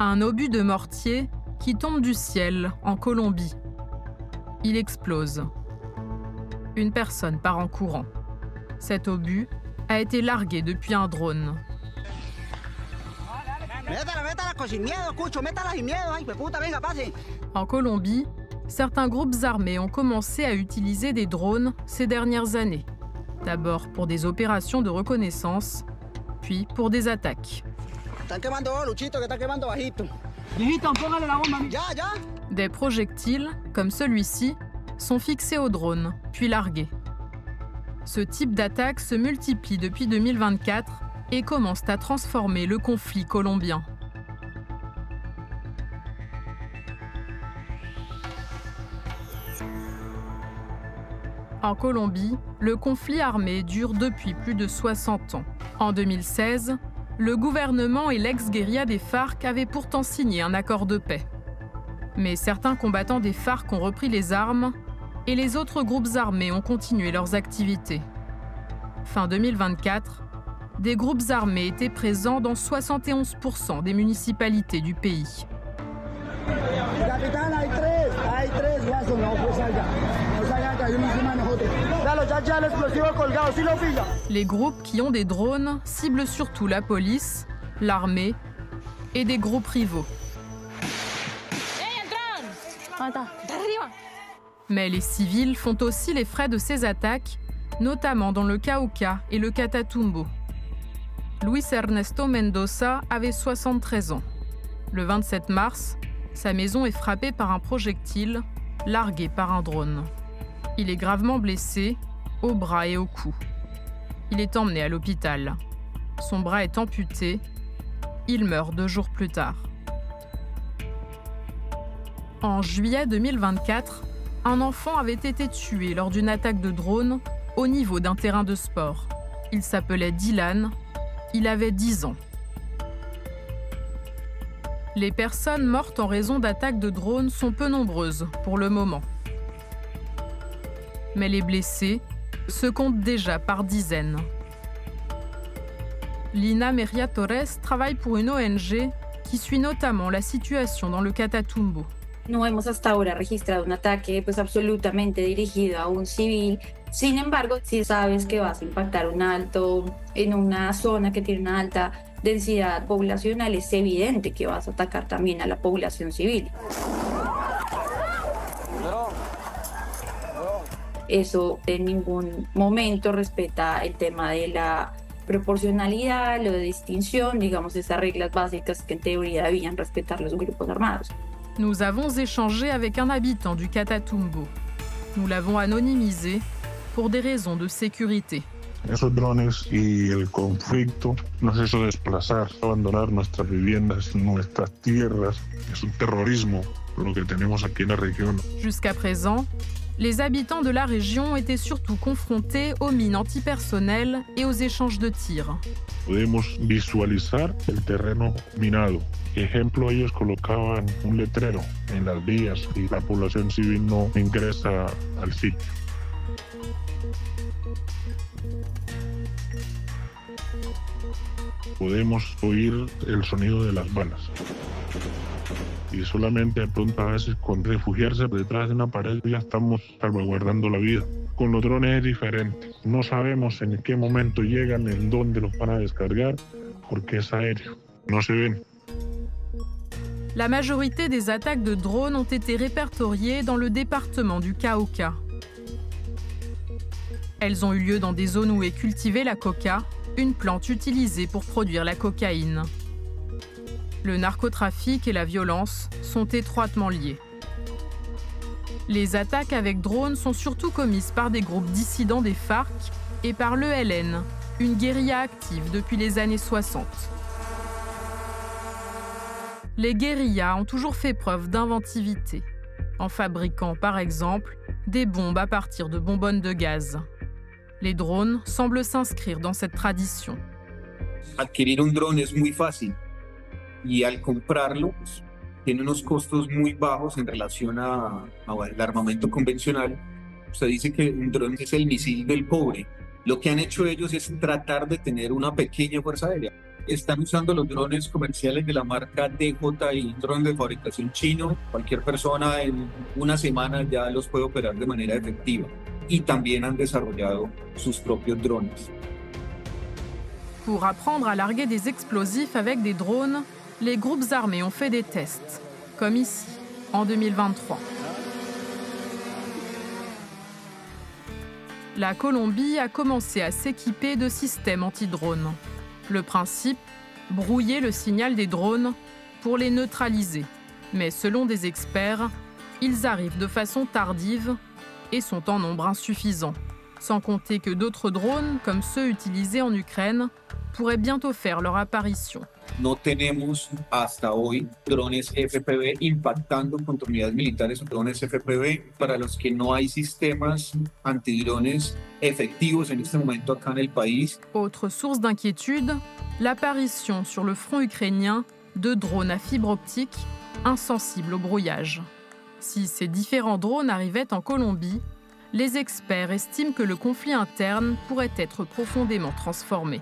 Un obus de mortier qui tombe du ciel en Colombie. Il explose. Une personne part en courant. Cet obus a été largué depuis un drone. En Colombie, certains groupes armés ont commencé à utiliser des drones ces dernières années. D'abord pour des opérations de reconnaissance, puis pour des attaques. Des projectiles, comme celui-ci, sont fixés au drone, puis largués. Ce type d'attaque se multiplie depuis 2024 et commence à transformer le conflit colombien. En Colombie, le conflit armé dure depuis plus de 60 ans. En 2016, le gouvernement et l'ex-guérilla des FARC avaient pourtant signé un accord de paix. Mais certains combattants des FARC ont repris les armes et les autres groupes armés ont continué leurs activités. Fin 2024, des groupes armés étaient présents dans 71% des municipalités du pays. Les groupes qui ont des drones ciblent surtout la police, l'armée et des groupes rivaux. Mais les civils font aussi les frais de ces attaques, notamment dans le Cauca et le Catatumbo. Luis Ernesto Mendoza avait 73 ans. Le 27 mars, sa maison est frappée par un projectile largué par un drone. Il est gravement blessé, au bras et au cou. Il est emmené à l'hôpital. Son bras est amputé. Il meurt 2 jours plus tard. En juillet 2024, un enfant avait été tué lors d'une attaque de drone au niveau d'un terrain de sport. Il s'appelait Dylan. Il avait 10 ans. Les personnes mortes en raison d'attaques de drones sont peu nombreuses pour le moment. Mais les blessés se comptent déjà par dizaines. Lina Meria Torres travaille pour une ONG qui suit notamment la situation dans le Catatumbo. No hemos hasta ahora registrado un ataque absolutamente dirigido a un civil. Sin embargo, si sabes que vas a impactar en una zona que tiene una alta densidad poblacional, es evidente que vas a atacar también a la población civil. Eso en ningún momento respeta el tema de la proporcionalidad, lo de distinción, digamos, esas reglas básicas que en teoría debían respetar los grupos armados. Nous avons échangé avec un habitant du Catatumbo. Nous l'avons anonymisé pour des raisons de sécurité. Esos drones y el conflicto nos hizo desplazar, abandonar nuestras viviendas, nuestras tierras. Es un terrorismo lo que tenemos aquí en la región. Jusqu'à présent, les habitants de la région étaient surtout confrontés aux mines antipersonnelles et aux échanges de tirs. Podemos visualizar el terreno minado. Ejemplo, ellos colocaban un letrero en las vías y la población civil no ingresa al sitio. Podemos oír el sonido de las balas. Y solamente de pronto a veces con refugiarse detrás de una pared ya estamos salvaguardando la vida. Con los drones es diferente. No sabemos en qué momento llegan, en dónde los van a descargar, porque es aéreo. No se ven. La majorité des attaques de drones ont été répertoriées dans le département du Cauca. Elles ont eu lieu dans des zones où est cultivée la coca, une plante utilisée pour produire la cocaïne. Le narcotrafic et la violence sont étroitement liés. Les attaques avec drones sont surtout commises par des groupes dissidents des FARC et par l'ELN, une guérilla active depuis les années 60. Les guérillas ont toujours fait preuve d'inventivité, en fabriquant par exemple des bombes à partir de bonbonnes de gaz. Les drones semblent s'inscrire dans cette tradition. Adquirir un drone es muy fácil y al comprarlo tiene unos costos muy bajos en relación al armamento convencional. Se dice que un dron es el misil del pobre. Lo que han hecho ellos es tratar de tener una pequeña fuerza aérea. Están usando los drones comerciales de la marca DJI, drones de fabricación chino. Cualquier persona en una semana ya los puede operar de manera efectiva. Y también han desarrollado sus propios drones. Pour apprendre à larguer des explosifs avec des drones, les groupes armés ont fait des tests, comme ici, en 2023. La Colombie a commencé à s'équiper de systèmes anti-drones. Le principe, brouiller le signal des drones pour les neutraliser. Mais selon des experts, ils arrivent de façon tardive et sont en nombre insuffisant. Sans compter que d'autres drones, comme ceux utilisés en Ukraine, pourraient bientôt faire leur apparition. No tenemos hasta hoy drones FPV impactando contra unidades militares o drones FPV para los que no hay sistemas antidrones efectivos en este momento acá en el país. Autre source d'inquiétude, l'apparition sur le front ukrainien de drones à fibre optique insensibles au brouillage. Si ces différents drones arrivaient en Colombie, les experts estiment que le conflit interne pourrait être profondément transformé.